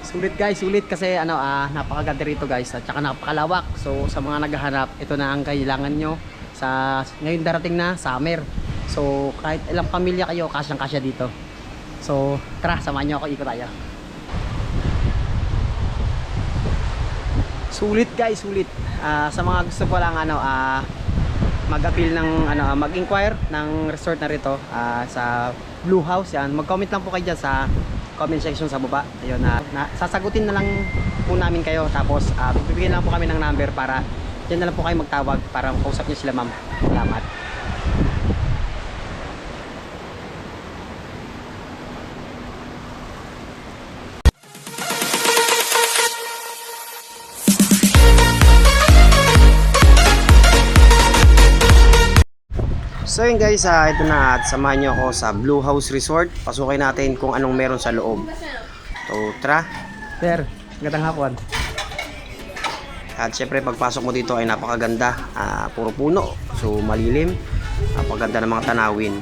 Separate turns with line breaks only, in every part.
Sulit guys, sulit kasi napakaganda rito guys at saka napakalawak. So sa mga naghahanap, ito na ang kailangan nyo sa ngayon darating na summer. So kahit ilang pamilya kayo, kasyang-kasya dito. So tara, samahan nyo ako, ikot tayo. Sulit guys, sulit. Sa mga gusto ko lang mag-appeal ng mag-inquire ng resort na rito sa Blue House yan. Mag-comment lang po kayo dyan sa comment section sa baba. Ayun, sasagutin na lang po namin kayo, tapos bibigyan lang po kami ng number para dyan na lang po kayo magtawag para makausap niyo sila, ma'am. Salamat. So yun guys, ito na at samahan nyo ako sa Blue House Resort. Pasukin natin kung anong meron sa loob. So tara. Sir, magandang hapon. At syempre pagpasok mo dito ay napakaganda, puro puno, so malilim, napakaganda ng mga tanawin.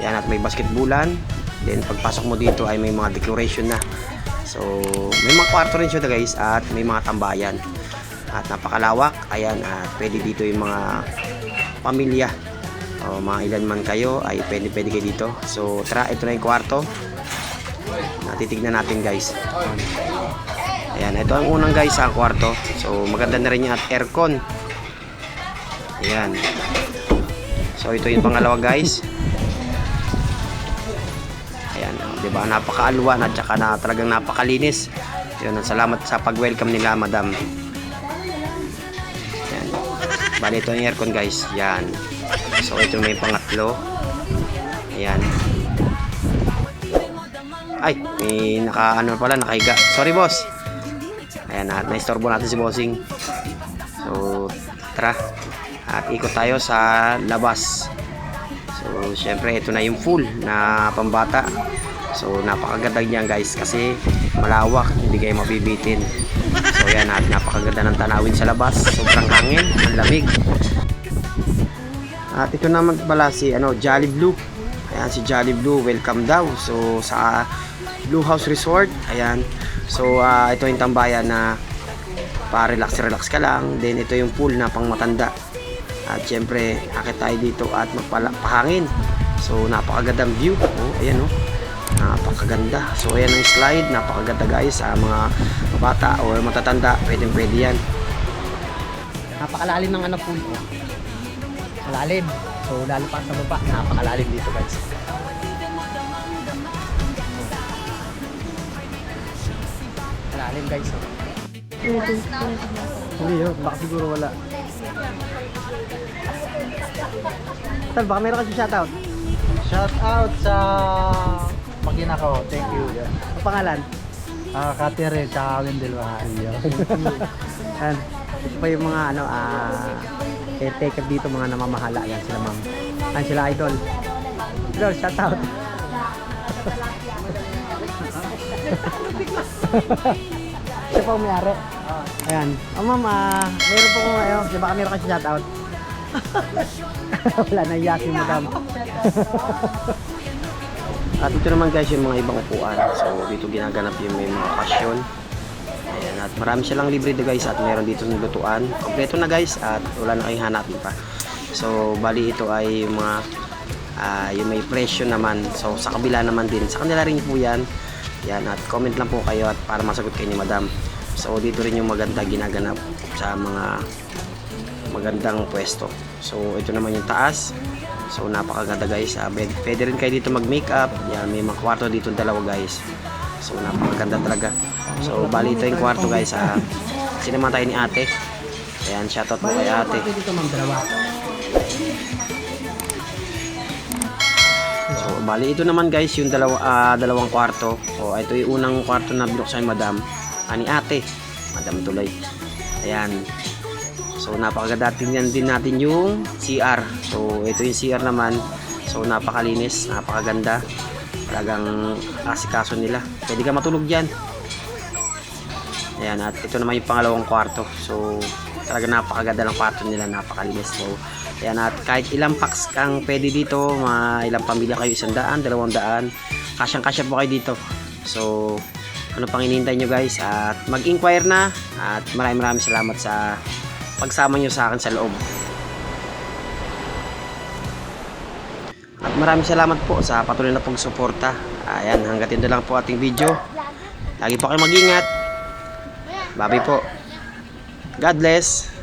Yan, at may basketbulan. Then pagpasok mo dito ay may mga decoration na. So may mga kwarto rin siya guys, at may mga tambayan. At napakalawak, ayan, at pwede dito yung mga pamilya. Mga ilan man kayo ay pwede kayo dito. So tara, ito na yung kwarto. Natitignan natin guys. Ayan, ito ang unang guys, ang kwarto. So maganda na rin yung at aircon. Ayan. So ito yung pangalawa guys. Ayan, diba, napakaalwan at saka na talagang napakalinis. Ayan, salamat sa pag-welcome nila madam. Ayan. Bali ito yung aircon guys. Ayan. So ito may pangatlo. Ayan. Ay, may nakahiga. Sorry boss. Ayan, at naistorbo natin si bossing. So tara, at ikot tayo sa labas. So syempre ito na yung full na pambata. So napakaganda niyan guys kasi malawak, hindi kayo mabibitin. So yan, at napakaganda ng tanawin sa labas. Sobrang hangin, ang lamig. At ito naman pala si Jolly Blue. Ayan, si Jolly Blue, welcome daw. So sa Blue House Resort, ayan. So ito yung tambayan na pa-relax ka lang. Then ito yung pool na pang matanda. At syempre, akit tayo dito at magpahangin. So napakagandang view. Ayan napakaganda. So ayan ang slide, napakaganda guys sa mga bata o matatanda, pwede yan. Napakalalim ng pool. Malalim. So lalo pa sa baba, napakalalim dito guys. Malalim guys. Hindi yun, baka siguro wala. Tal, baka meron kasi shoutout.
Shoutout sa pagina ko, thank you.
Ang pangalan?
Catherine sa Wendell Bahay.
Yan. Ito pa yung mga caretaker dito, mga namamahala. Yan sila ma'am. Yan sila idol. Idol, shoutout. Siya pa umiyari. Ayan. Ma'am, meron po kung baka meron kasi shoutout. Wala na iyakin mo dam. At ito naman guys yung mga ibang upuan. So dito ginaganap yung may mga pasyon. Ayan, at marami silang libre dito guys, at meron dito ng lutuan. Kompleto na guys, at wala na kayong hanapin pa. So bali ito ay yung mga yung may presyo naman. So sa kabila naman din, sa kanila rin po yan. Yan, at comment lang po kayo at para masagot kayo ni madam. So dito rin yung maganda ginaganap sa mga magandang pwesto. So ito naman yung taas. So napakaganda guys. Pwede rin kayo dito mag makeup. Yan, may mga kwarto dito dalawa guys. So napakaganda talaga. So bali ito yung kwarto guys. Sinama tayo ni ate. Ayan, shoutout po kay ate. So bali ito naman guys yung dalawang kwarto. So ito yung unang kwarto na binuksan madam ni ate, madam Tulay. Ayan. So napakaganda, tingnan din natin yung CR. So ito yung CR naman. So napakalinis, napakaganda. Talagang asikaso nila. Pwede ka matulog dyan. Ayan, at ito naman yung pangalawang kwarto. So talagang napakaganda ng kwarto nila, napakalinis. So ayan, at kahit ilang packs kang pwede dito, ilang pamilya kayo, 100, 200, kasyang kasya po kayo dito. So Ano pang hinihintay nyo guys? At mag-inquire na. At maraming salamat sa pagsama nyo sa akin sa loob. At maraming salamat po sa patuloy na pagsuporta. Ayan, hanggang dito lang po ating video. Lagi po kayo mag-ingat. Bye po. God bless.